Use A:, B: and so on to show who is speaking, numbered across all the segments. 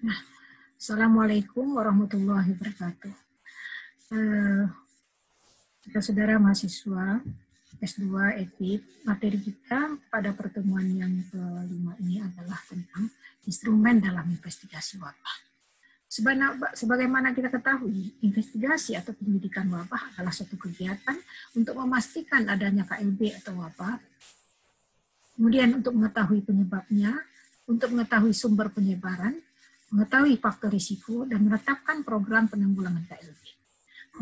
A: Nah, Assalamualaikum warahmatullahi wabarakatuh. Saudara mahasiswa S2 Etik, materi kita pada pertemuan yang kelima ini adalah tentang instrumen dalam investigasi wabah. Sebagaimana kita ketahui, investigasi atau penyidikan wabah adalah suatu kegiatan untuk memastikan adanya KLB atau wabah, kemudian untuk mengetahui penyebabnya, untuk mengetahui sumber penyebaran, mengetahui faktor risiko, dan menetapkan program penanggulangan KLB.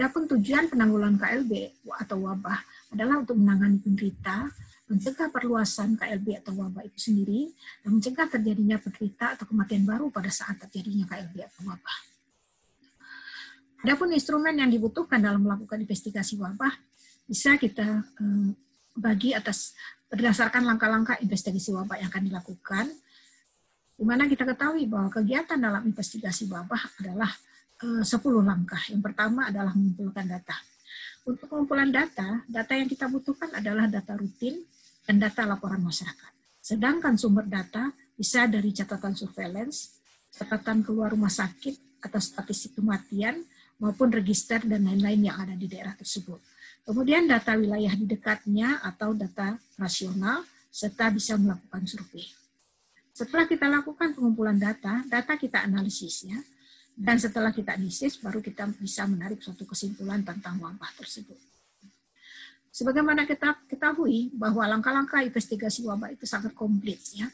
A: Adapun tujuan penanggulangan KLB atau wabah adalah untuk menangani penderita, mencegah perluasan KLB atau wabah itu sendiri, dan mencegah terjadinya penderita atau kematian baru pada saat terjadinya KLB atau wabah. Adapun instrumen yang dibutuhkan dalam melakukan investigasi wabah bisa kita bagi atas berdasarkan langkah-langkah investigasi wabah yang akan dilakukan, di mana kita ketahui bahwa kegiatan dalam investigasi wabah adalah 10 langkah. Yang pertama adalah mengumpulkan data. Untuk pengumpulan data yang kita butuhkan adalah data rutin dan data laporan masyarakat. Sedangkan sumber data bisa dari catatan surveillance, catatan keluar rumah sakit atau statistik kematian, maupun register dan lain-lain yang ada di daerah tersebut. Kemudian data wilayah di dekatnya atau data nasional, serta bisa melakukan survei. Setelah kita lakukan pengumpulan data kita analisis ya. Dan setelah kita analisis, baru kita bisa menarik suatu kesimpulan tentang wabah tersebut. Sebagaimana kita ketahui bahwa langkah-langkah investigasi wabah itu sangat komplit ya.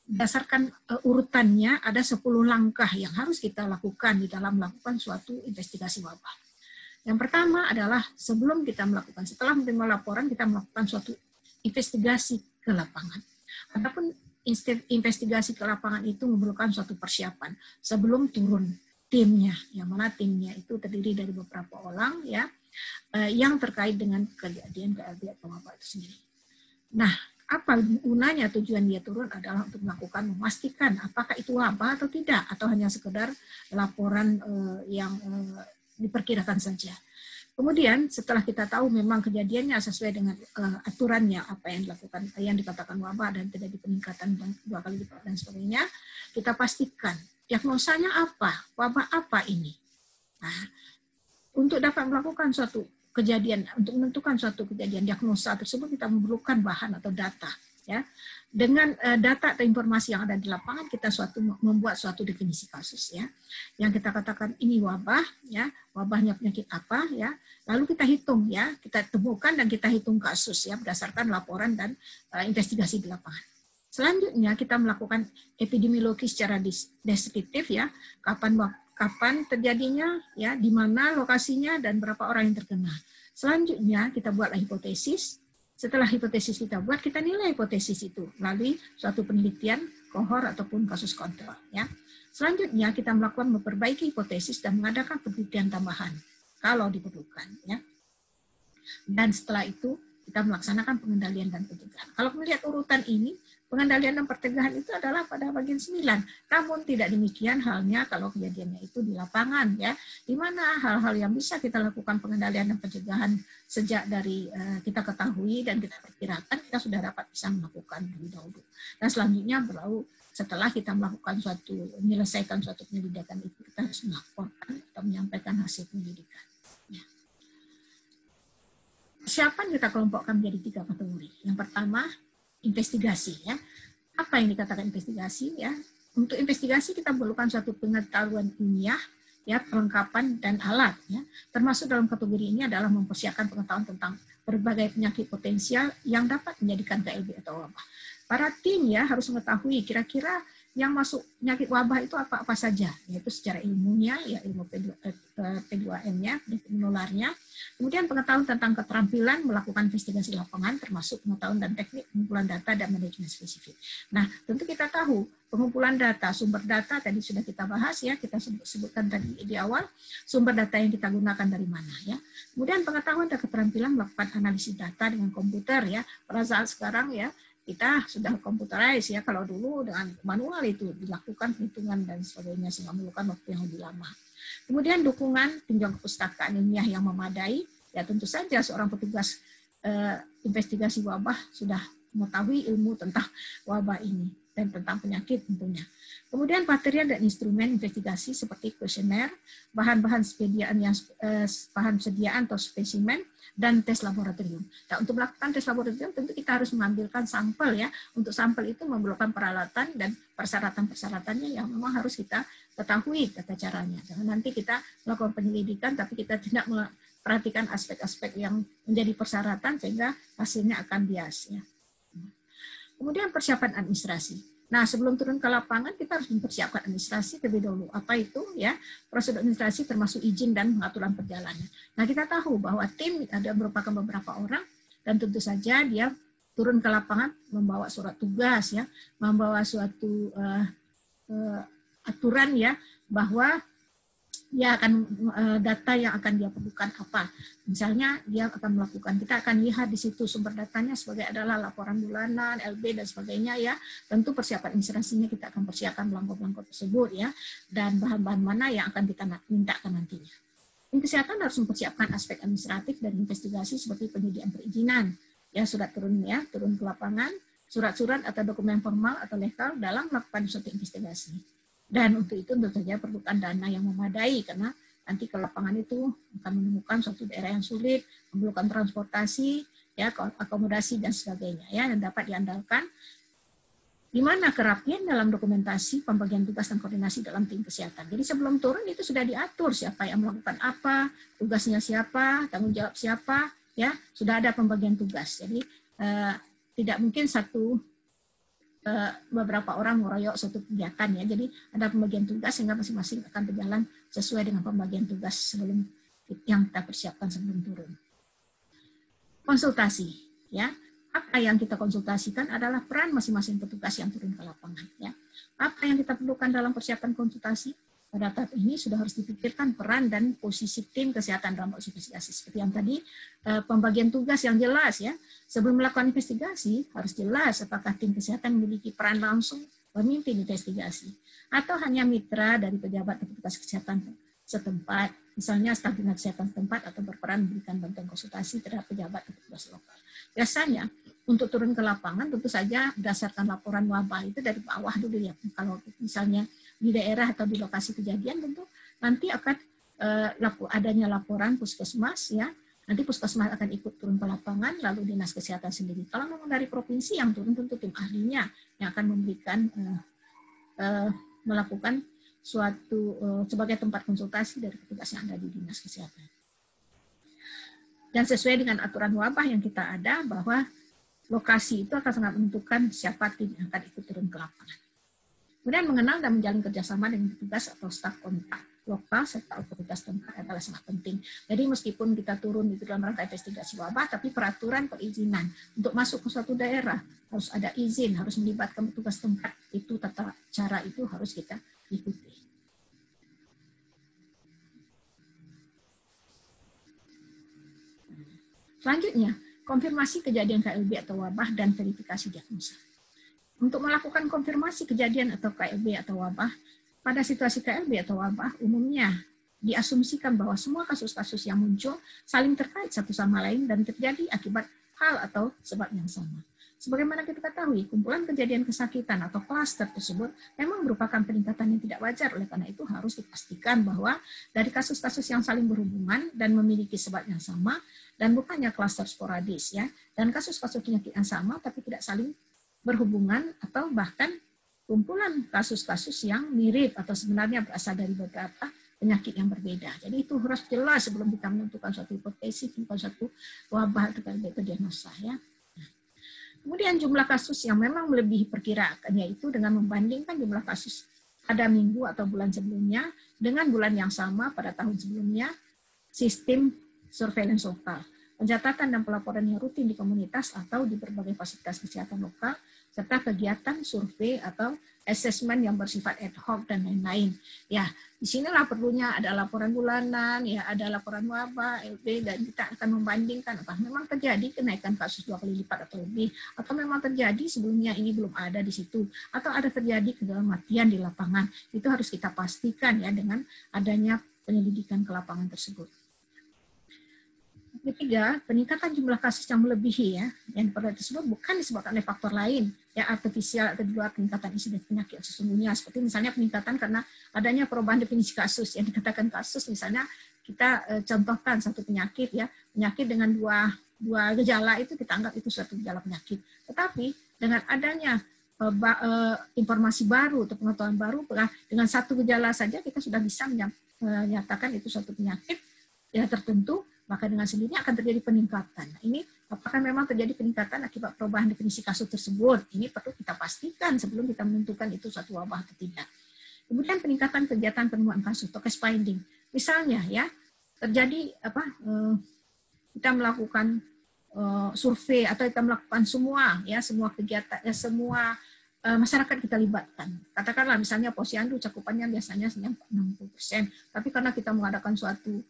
A: Berdasarkan urutannya ada 10 langkah yang harus kita lakukan di dalam melakukan suatu investigasi wabah. Yang pertama adalah setelah menerima laporan, kita melakukan suatu investigasi ke lapangan. Adapun investigasi ke lapangan itu memerlukan suatu persiapan sebelum turun timnya, yang mana timnya itu terdiri dari beberapa orang ya, yang terkait dengan kejadian KLB atau wabah itu sendiri. Nah, apa gunanya tujuan dia turun adalah untuk memastikan apakah itu wabah atau tidak, atau hanya sekedar laporan yang diperkirakan saja. Kemudian setelah kita tahu memang kejadiannya sesuai dengan aturannya, apa yang dilakukan, yang dikatakan wabah dan terjadi peningkatan 2 kali lipat dan sebagainya, kita pastikan diagnosanya apa, wabah apa ini. Nah, untuk dapat melakukan suatu kejadian, untuk menentukan suatu kejadian diagnosa tersebut, kita memerlukan bahan atau data. Ya, dengan data atau informasi yang ada di lapangan, kita membuat suatu definisi kasus ya, yang kita katakan ini wabah ya, wabahnya penyakit apa ya, lalu kita hitung ya, kita temukan dan kita hitung kasus ya berdasarkan laporan dan investigasi di lapangan. Selanjutnya kita melakukan epidemiologi secara deskriptif ya, kapan terjadinya ya, di mana lokasinya dan berapa orang yang terkena. Selanjutnya kita buatlah hipotesis. Setelah hipotesis kita buat, kita nilai hipotesis itu melalui suatu penelitian, kohor ataupun kasus kontrol. Ya. Selanjutnya kita memperbaiki hipotesis dan mengadakan penelitian tambahan kalau diperlukan. Ya. Dan setelah itu kita melaksanakan pengendalian dan pencegahan. Kalau melihat urutan ini, pengendalian dan pencegahan itu adalah pada bagian 9. Namun tidak demikian halnya kalau kejadiannya itu di lapangan ya, di mana hal-hal yang bisa kita lakukan pengendalian dan pencegahan sejak dari kita ketahui dan kita perkirakan, kita sudah dapat bisa melakukan lebih dahulu. Dan selanjutnya setelah kita menyelesaikan suatu penyelidikan itu, kita harus melaporkan atau menyampaikan hasil penyelidikan. Ya. Persiapan kita kelompokkan menjadi 3 kategori. Yang pertama, investigasi ya. Apa yang dikatakan investigasi ya? Untuk investigasi kita memerlukan suatu pengetahuan ilmiah ya, perlengkapan dan alat ya. Termasuk dalam kategori ini adalah mempersiapkan pengetahuan tentang berbagai penyakit potensial yang dapat menjadikan KLB atau wabah. Para tim ya harus mengetahui kira-kira yang masuk penyakit wabah itu apa-apa saja, yaitu secara ilmunya ya, ilmu P2M-nya, penyakit menularnya. Kemudian pengetahuan tentang keterampilan melakukan investigasi lapangan, termasuk pengetahuan dan teknik pengumpulan data dan manajemen spesifik. Nah, tentu kita tahu pengumpulan data, sumber data tadi sudah kita bahas ya, kita sebutkan tadi di awal, sumber data yang kita gunakan dari mana ya. Kemudian pengetahuan dan keterampilan melakukan analisis data dengan komputer ya. Pada saat sekarang ya, kita sudah computerized ya, kalau dulu dengan manual itu dilakukan perhitungan dan sebagainya sehingga memerlukan waktu yang lebih lama. Kemudian dukungan tinjauan kepustakaan ilmiah yang memadai, ya tentu saja seorang petugas investigasi wabah sudah mengetahui ilmu tentang wabah ini dan tentang penyakit tentunya. Kemudian material dan instrumen investigasi seperti kuesioner, bahan-bahan sediaan atau spesimen, dan tes laboratorium. Nah, untuk melakukan tes laboratorium tentu kita harus mengambilkan sampel ya. Untuk sampel itu memerlukan peralatan dan persyaratan-persyaratannya yang memang harus kita ketahui tata caranya. Jangan nanti kita melakukan penyelidikan tapi kita tidak memperhatikan aspek-aspek yang menjadi persyaratan sehingga hasilnya akan bias ya. Kemudian persiapan administrasi. Nah, sebelum turun ke lapangan kita harus mempersiapkan administrasi terlebih dahulu. Apa itu ya? Prosedur administrasi termasuk izin dan pengaturan perjalanan. Nah, kita tahu bahwa tim ada merupakan beberapa orang dan tentu saja dia turun ke lapangan membawa surat tugas ya, membawa suatu aturan ya bahwa dia akan data yang akan dia perlukan apa. Misalnya dia akan melakukan, kita akan lihat di situ sumber datanya sebagai adalah laporan bulanan, LB dan sebagainya ya. Tentu persiapan administrasinya kita akan persiapkan belangko-belangko tersebut ya, dan bahan-bahan mana yang akan kita mintakan nantinya. Tim kesehatan harus mempersiapkan aspek administratif dan investigasi seperti penyediaan perizinan, ya surat turun ke lapangan, surat-surat atau dokumen formal atau legal dalam melakukan suatu investigasi. Dan untuk itu tentu saja perlukan dana yang memadai karena nanti ke lapangan itu akan menemukan suatu daerah yang sulit, memerlukan transportasi, ya akomodasi dan sebagainya ya yang dapat diandalkan. Di mana kerapian dalam dokumentasi, pembagian tugas dan koordinasi dalam tim kesehatan. Jadi sebelum turun itu sudah diatur siapa yang melakukan apa, tugasnya siapa, tanggung jawab siapa, ya sudah ada pembagian tugas. Jadi tidak mungkin beberapa orang meroyok suatu kegiatan ya. Jadi ada pembagian tugas sehingga masing-masing akan berjalan sesuai dengan pembagian tugas sebelum yang kita persiapkan sebelum turun. Konsultasi ya. Apa yang kita konsultasikan adalah peran masing-masing petugas yang turun ke lapangan ya. Apa yang kita perlukan dalam persiapan konsultasi? Pada tahap ini sudah harus dipikirkan peran dan posisi tim kesehatan dalam investigasi. Seperti yang tadi, pembagian tugas yang jelas ya. Sebelum melakukan investigasi, harus jelas apakah tim kesehatan memiliki peran langsung memimpin investigasi. Atau hanya mitra dari pejabat atau petugas kesehatan setempat, misalnya staf dinas kesehatan setempat atau berperan memberikan bantuan konsultasi terhadap pejabat atau petugas lokal. Biasanya, untuk turun ke lapangan tentu saja berdasarkan laporan wabah itu dari bawah dulu ya. Kalau misalnya di daerah atau di lokasi kejadian tentu nanti akan adanya laporan puskesmas ya. Nanti puskesmas akan ikut turun ke lapangan, lalu dinas kesehatan sendiri. Kalau memang dari provinsi yang turun tentu tim ahlinya yang akan memberikan melakukan suatu sebagai tempat konsultasi dari petugas yang ada di dinas kesehatan. Dan sesuai dengan aturan wabah yang kita ada bahwa lokasi itu akan sangat menentukan siapa tim yang akan ikut turun ke lapangan. Kemudian mengenal dan menjalin kerjasama dengan petugas atau staf kontak lokal serta otoritas tempat adalah sangat penting. Jadi meskipun kita turun di dalam rangka investigasi wabah, tapi peraturan perizinan untuk masuk ke suatu daerah harus ada izin, harus melibatkan petugas tempat. Itu tata cara itu harus kita ikuti. Selanjutnya, konfirmasi kejadian KLB atau wabah dan verifikasi diagnosa. Untuk melakukan konfirmasi kejadian atau KLB atau wabah, pada situasi KLB atau wabah, umumnya diasumsikan bahwa semua kasus-kasus yang muncul saling terkait satu sama lain dan terjadi akibat hal atau sebab yang sama. Sebagaimana kita ketahui, kumpulan kejadian kesakitan atau klaster tersebut memang merupakan peningkatan yang tidak wajar. Oleh karena itu harus dipastikan bahwa dari kasus-kasus yang saling berhubungan dan memiliki sebab yang sama, dan bukannya klaster sporadis ya, dan kasus-kasus penyakit yang sama tapi tidak saling berhubungan atau bahkan kumpulan kasus-kasus yang mirip atau sebenarnya berasal dari beberapa penyakit yang berbeda. Jadi itu harus jelas sebelum kita menentukan suatu hipotesis, menentukan suatu wabah atau diagnosa ya. Kemudian jumlah kasus yang memang melebihi perkiraan, yaitu dengan membandingkan jumlah kasus pada minggu atau bulan sebelumnya dengan bulan yang sama pada tahun sebelumnya, sistem surveillance lokal, pencatatan dan pelaporan yang rutin di komunitas atau di berbagai fasilitas kesehatan lokal, serta kegiatan survei atau asesmen yang bersifat ad hoc dan lain-lain. Ya, disinilah perlunya ada laporan bulanan, ya ada laporan wabah, LB, dan kita akan membandingkan apakah memang terjadi kenaikan kasus 2 kali lipat atau lebih, atau memang terjadi sebelumnya ini belum ada di situ, atau ada terjadi kematian di lapangan. Itu harus kita pastikan ya dengan adanya penyelidikan ke lapangan tersebut. Ketiga, peningkatan jumlah kasus yang melebihi ya, yang tersebut bukan disebabkan oleh faktor lain, ya artifisial atau juga peningkatan insiden penyakit sesungguhnya, seperti misalnya peningkatan karena adanya perubahan definisi kasus, yang dikatakan kasus misalnya kita contohkan satu penyakit ya, penyakit dengan dua gejala itu kita anggap itu suatu gejala penyakit. Tetapi dengan adanya informasi baru atau pengetahuan baru, dengan satu gejala saja kita sudah bisa menyatakan itu suatu penyakit ya tertentu, maka dengan sendirinya akan terjadi peningkatan. Nah, ini apakah memang terjadi peningkatan akibat perubahan definisi kasus tersebut? Ini perlu kita pastikan sebelum kita menentukan itu suatu wabah atau tidak. Kemudian peningkatan kegiatan penemuan kasus atau case finding. Misalnya ya, terjadi kita melakukan survei atau kita melakukan semua kegiatan semua masyarakat kita libatkan. Katakanlah misalnya posyandu cakupannya biasanya 60%, tapi karena kita mengadakan suatu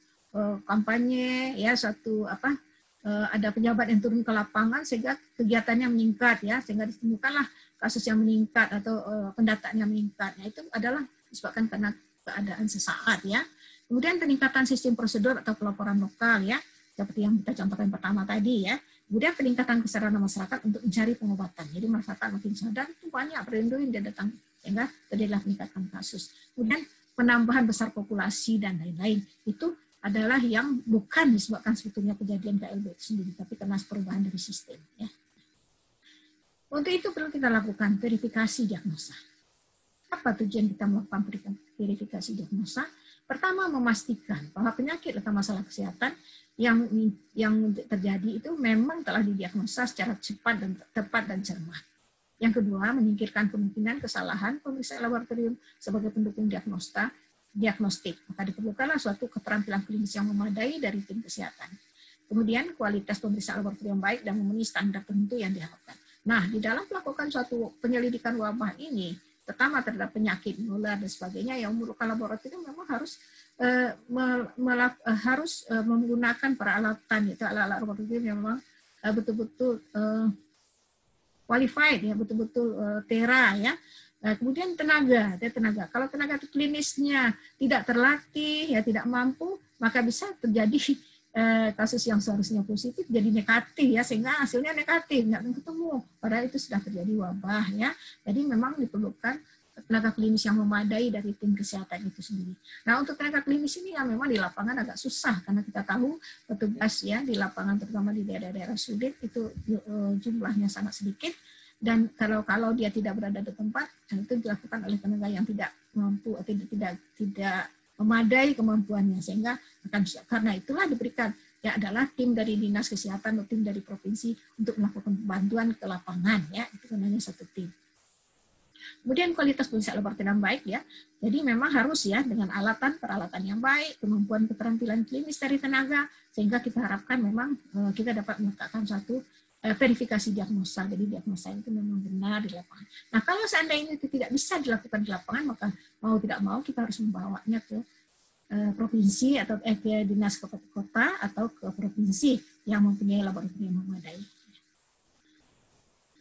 A: kampanye ya ada pejabat yang turun ke lapangan sehingga kegiatannya meningkat ya, sehingga ditemukanlah kasus yang meningkat atau pendataannya meningkat. Nah, itu adalah disebabkan karena keadaan sesaat ya. Kemudian peningkatan sistem prosedur atau pelaporan lokal ya, seperti yang kita contohkan pertama tadi ya. Kemudian peningkatan kesadaran masyarakat untuk mencari pengobatan. Jadi masyarakat makin sadar itu banyak perindu yang dia datang sehingga terjadilah peningkatan kasus. Kemudian penambahan besar populasi dan lain-lain itu adalah yang bukan disebabkan sebetulnya kejadian KLB itu sendiri, tapi karena perubahan dari sistem. Ya. Untuk itu perlu kita lakukan verifikasi diagnosa. Apa tujuan kita melakukan verifikasi diagnosa? Pertama, memastikan bahwa penyakit atau masalah kesehatan yang terjadi itu memang telah didiagnosa secara cepat dan tepat dan cermat. Yang kedua, menyingkirkan kemungkinan kesalahan pemeriksaan laboratorium sebagai pendukung diagnostik, maka diperlukanlah suatu keterampilan klinis yang memadai dari tim kesehatan. Kemudian kualitas pemeriksaan laboratorium baik dan memenuhi standar tertentu yang diharapkan. Nah, di dalam melakukan suatu penyelidikan wabah ini, terutama terhadap penyakit menular dan sebagainya, yang memerlukan laboratorium memang harus menggunakan peralatan, yaitu alat-alat laboratorium yang memang betul-betul qualified ya, betul-betul tera ya. Kemudian tenaga. Kalau tenaga klinisnya tidak terlatih, ya tidak mampu, maka bisa terjadi kasus yang seharusnya positif jadi negatif ya, sehingga hasilnya negatif, nggak ketemu. Padahal itu sudah terjadi wabah ya. Jadi memang diperlukan tenaga klinis yang memadai dari tim kesehatan itu sendiri. Nah, untuk tenaga klinis ini yang memang di lapangan agak susah karena kita tahu petugas ya di lapangan terutama di daerah-daerah sulit itu jumlahnya sangat sedikit. Dan kalau dia tidak berada di tempat, itu dilakukan oleh tenaga yang tidak mampu atau tidak memadai kemampuannya, sehingga karena itulah diberikan ya adalah tim dari dinas kesehatan atau tim dari provinsi untuk melakukan bantuan ke lapangan ya, itu namanya satu tim. Kemudian kualitas pemeriksaan laboratorium baik ya, jadi memang harus ya dengan peralatan yang baik, kemampuan keterampilan klinis dari tenaga, sehingga kita harapkan memang kita dapat melakukan suatu verifikasi diagnosa. Jadi diagnosa itu memang benar di lapangan. Nah, kalau seandainya itu tidak bisa dilakukan di lapangan, maka mau tidak mau kita harus membawanya ke provinsi atau ke dinas kota atau ke provinsi yang mempunyai laboratorium yang memadai.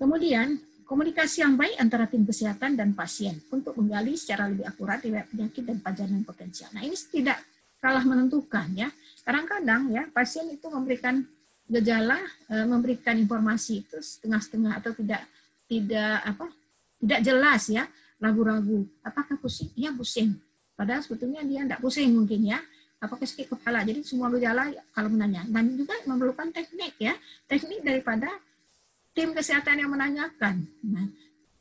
A: Kemudian komunikasi yang baik antara tim kesehatan dan pasien untuk menggali secara lebih akurat riwayat penyakit dan pajanan potensial. Nah, ini tidak kalah menentukan ya. Kadang-kadang ya pasien itu memberikan gejala, memberikan informasi itu setengah-setengah atau tidak jelas ya, ragu-ragu. Apakah pusing? Iya pusing. Padahal sebetulnya dia tidak pusing mungkin ya. Apakah sakit kepala? Jadi semua gejala kalau menanya. Dan juga memerlukan teknik ya, teknik daripada tim kesehatan yang menanyakan. Nah,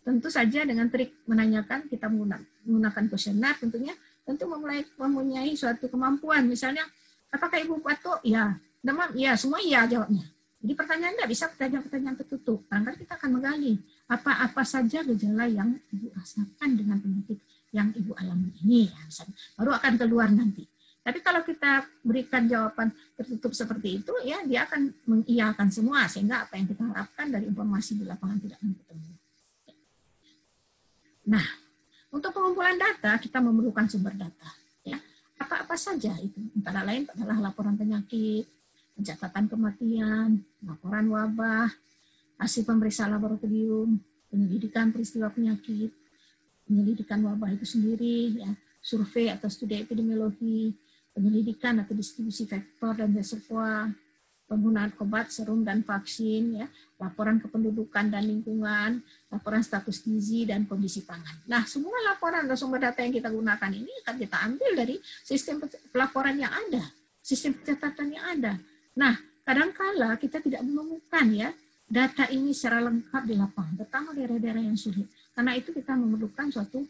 A: tentu saja dengan trik menanyakan kita menggunakan kuesioner tentu mempunyai suatu kemampuan. Misalnya, apakah ibu batuk? Ya. Demam, ya semua iya jawabnya. Jadi pertanyaan tidak bisa pertanyaan tertutup. Karena kita akan menggali apa saja gejala yang ibu rasakan dengan penyakit yang ibu alami ini. Ya, misalnya, baru akan keluar nanti. Tapi kalau kita berikan jawaban tertutup seperti itu, ya dia akan mengiyakan semua sehingga apa yang kita harapkan dari informasi di lapangan tidak akan ketemu. Nah, untuk pengumpulan data kita memerlukan sumber data. Ya, apa saja itu? Antara lain adalah laporan penyakit, pencatatan kematian, laporan wabah, hasil pemeriksaan laboratorium, penyelidikan peristiwa penyakit, penyelidikan wabah itu sendiri, ya, survei atau studi epidemiologi, penyelidikan atau distribusi faktor dan reservoir, penggunaan obat, serum, dan vaksin, ya, laporan kependudukan dan lingkungan, laporan status gizi, dan kondisi pangan. Nah, semua laporan dan sumber data yang kita gunakan ini akan kita ambil dari sistem pelaporan yang ada, sistem pencatatan yang ada. Nah, kadangkala kita tidak menemukan ya data ini secara lengkap di lapangan, terutama daerah-daerah yang sulit. Karena itu kita memerlukan suatu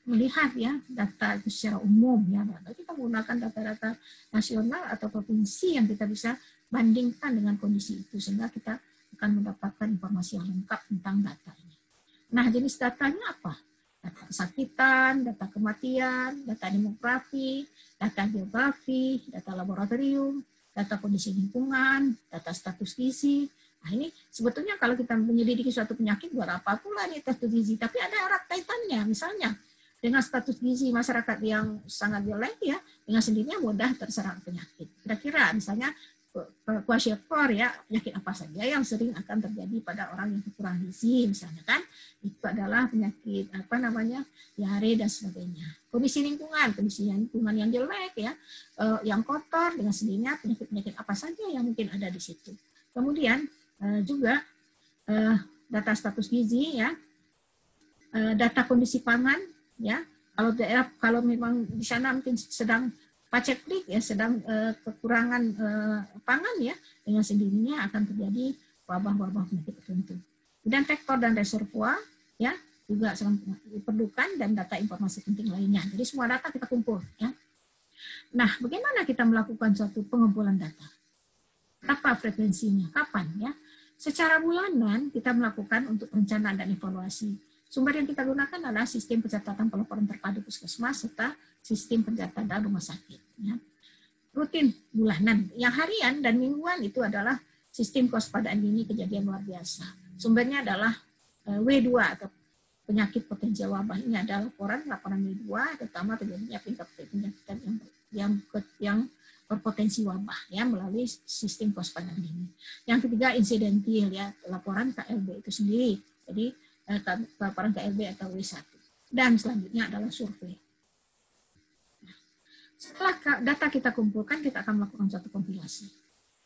A: melihat ya data itu secara umum ya, kita menggunakan data-data nasional atau provinsi yang kita bisa bandingkan dengan kondisi itu sehingga kita akan mendapatkan informasi yang lengkap tentang data ini. Nah, jenis datanya apa? Data kesakitan, data kematian, data demografi, data geografi, data laboratorium, data kondisi lingkungan, data status gizi. Nah, ini sebetulnya kalau kita menyelidiki suatu penyakit buat apa pula nih status gizi, tapi ada erat kaitannya, misalnya dengan status gizi masyarakat yang sangat jelek ya, dengan sendirinya mudah terserang penyakit. Kira-kira misalnya kwashiorkor ya, penyakit apa saja yang sering akan terjadi pada orang yang kekurangan gizi misalnya kan, itu adalah penyakit diare dan sebagainya. Kondisi lingkungan yang jelek ya, yang kotor, dengan sendirinya penyakit-penyakit apa saja yang mungkin ada di situ. Kemudian juga data status gizi ya, data kondisi pangan ya, kalau memang di sana mungkin sedang paceklik ya, sedang kekurangan pangan ya, dengan sendirinya akan terjadi wabah-wabah penyakit tertentu. Dan vektor dan reservoir ya juga sangat diperlukan, dan data informasi penting lainnya. Jadi semua data kita kumpul ya. Nah, bagaimana kita melakukan suatu pengumpulan data? Apa frekuensinya? Kapan ya? Secara bulanan kita melakukan untuk perencanaan dan evaluasi. Sumber yang kita gunakan adalah sistem pencatatan pelaporan terpadu puskesmas serta sistem pencatatan rumah sakit. Ya. Rutin bulanan. Yang harian dan mingguan itu adalah sistem kewaspadaan dini kejadian luar biasa. Sumbernya adalah W2 atau penyakit potensial wabah. Ini adalah laporan W2, terutama terjadinya penyakit yang berpotensi wabah ya melalui sistem kewaspadaan dini. Yang ketiga insidentil ya, laporan KLB itu sendiri. Jadi laporan KLB atau W1. Dan selanjutnya adalah survei. Setelah data kita kumpulkan, kita akan melakukan suatu kompilasi.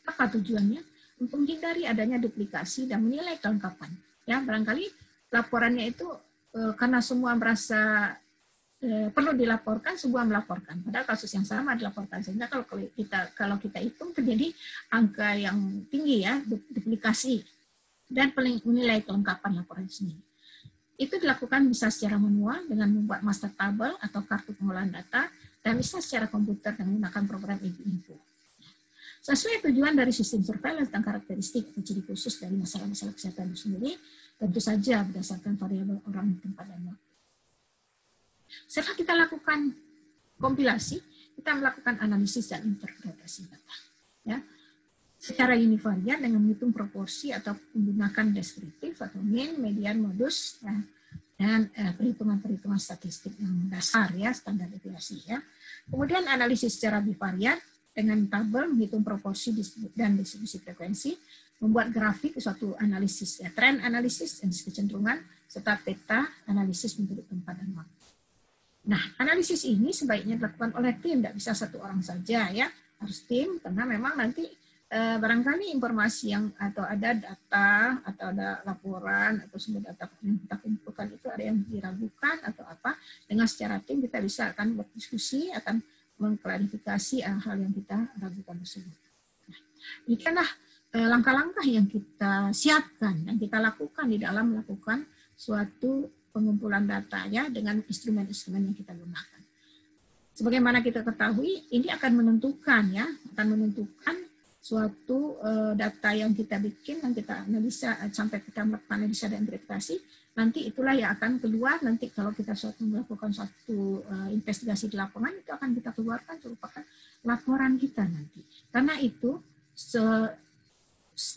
A: Apa tujuannya? Untuk menghindari adanya duplikasi dan menilai kelengkapan. Ya, barangkali laporannya itu karena semua merasa perlu dilaporkan, semua melaporkan. Padahal kasus yang sama dilaporkan, sehingga kalau kita hitung terjadi angka yang tinggi ya, duplikasi dan menilai kelengkapan laporan sendiri. Itu dilakukan bisa secara manual dengan membuat master table atau kartu pengolahan data, dan bisa secara komputer dengan menggunakan program info. Sesuai tujuan dari sistem surveillance dan karakteristik atau ciri khusus dari masalah-masalah kesehatan itu sendiri, tentu saja berdasarkan variabel orang, tempat, dan waktu. Setelah kita lakukan kompilasi, kita melakukan analisis dan interpretasi data. Ya. Secara univariat dengan menghitung proporsi atau menggunakan deskriptif atau mean, median, modus, ya, dan perhitungan-perhitungan statistik yang dasar ya, standar deviasi ya. Kemudian analisis secara bivariat dengan tabel menghitung proporsi dan distribusi frekuensi, membuat grafik suatu analisis ya, trend analisis dan kecenderungan, serta peta analisis menurut tempat dan waktu. Nah, analisis ini sebaiknya dilakukan oleh tim, tidak bisa satu orang saja ya, harus tim, karena memang nanti barangkali informasi yang atau ada data atau ada laporan atau sumber data yang kita kumpulkan itu ada yang diragukan atau apa, dengan secara tim kita bisa akan berdiskusi, akan mengklarifikasi hal yang kita ragukan tersebut. Nah, inilah langkah-langkah yang kita siapkan, yang kita lakukan di dalam melakukan suatu pengumpulan data ya, dengan instrumen-instrumen yang kita gunakan. Sebagaimana kita ketahui, ini akan menentukan suatu data yang kita bikin, yang kita analisa sampai kita melakukan analisa dan interpretasi, nanti itulah yang akan keluar nanti kalau kita melakukan suatu investigasi di lapangan, itu akan kita keluarkan merupakan laporan kita nanti. Karena itu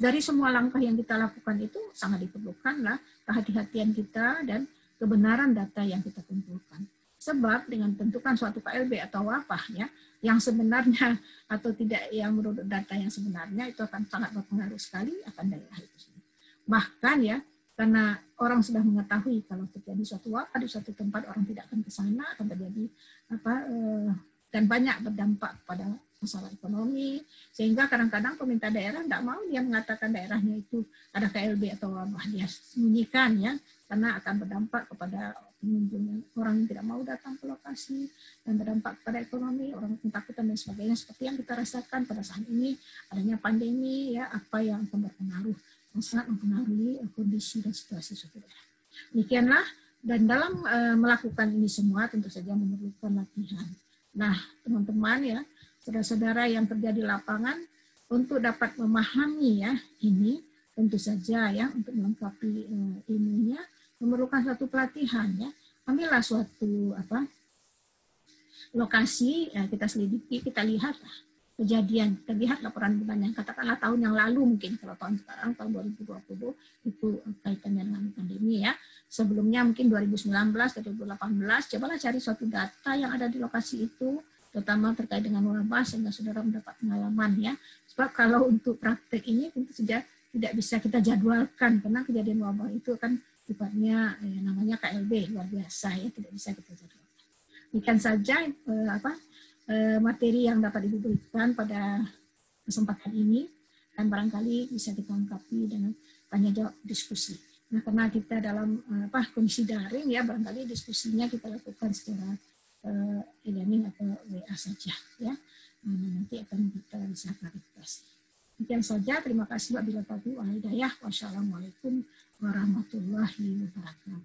A: dari semua langkah yang kita lakukan itu sangat diperlukanlah kehati-hatian kita dan kebenaran data yang kita kumpulkan. Sebab dengan tentukan suatu KLB atau wabah ya, yang sebenarnya atau tidak yang menurut data yang sebenarnya itu akan sangat berpengaruh sekali akan daerah itu sendiri. Bahkan ya, karena orang sudah mengetahui kalau terjadi suatu wabah di suatu tempat, orang tidak akan ke sana, akan terjadi dan banyak berdampak pada masalah ekonomi, sehingga kadang-kadang pemerintah daerah tidak mau dia mengatakan daerahnya itu ada KLB atau wabah, dia sembunyikan ya, karena akan berdampak kepada pengunjung, orang yang tidak mau datang ke lokasi, dan berdampak pada ekonomi, orang ketakutan dan sebagainya, seperti yang kita rasakan pada saat ini adanya pandemi ya, apa yang akan berpengaruh, yang sangat mempengaruhi kondisi dan situasi suatu daerah. Demikianlah, dan dalam melakukan ini semua tentu saja memerlukan latihan. Nah, teman-teman ya, saudara-saudara yang kerja di lapangan, untuk dapat memahami ya ini, tentu saja ya untuk melengkapi ilmunya memerlukan satu pelatihan ya. Ambillah suatu lokasi ya, kita selidiki, kita lihat kejadian, kita lihat laporan bencana, katakanlah tahun yang lalu, mungkin kalau tahun sekarang tahun 2020 itu kaitannya dengan pandemi ya. Sebelumnya mungkin 2019, 2018, cobalah cari suatu data yang ada di lokasi itu, terutama terkait dengan wabah, sehingga saudara mendapat pengalaman ya. Sebab kalau untuk praktek ini tentu saja tidak bisa kita jadwalkan, karena kejadian wabah itu kan sifatnya namanya KLB, luar biasa ya, tidak bisa kita jadwalkan. Demikian saja materi yang dapat diberikan pada kesempatan ini, dan barangkali bisa kita lengkapi dengan tanya jawab diskusi. Nah, karena kita dalam kondisi daring ya, barangkali diskusinya kita lakukan secara e-learning atau WA saja ya. Nanti akan kita bisa klarifikasi. Demikian saja, terima kasih wabillahi taufiq wal hidayah. Wassalamualaikum warahmatullahi wabarakatuh.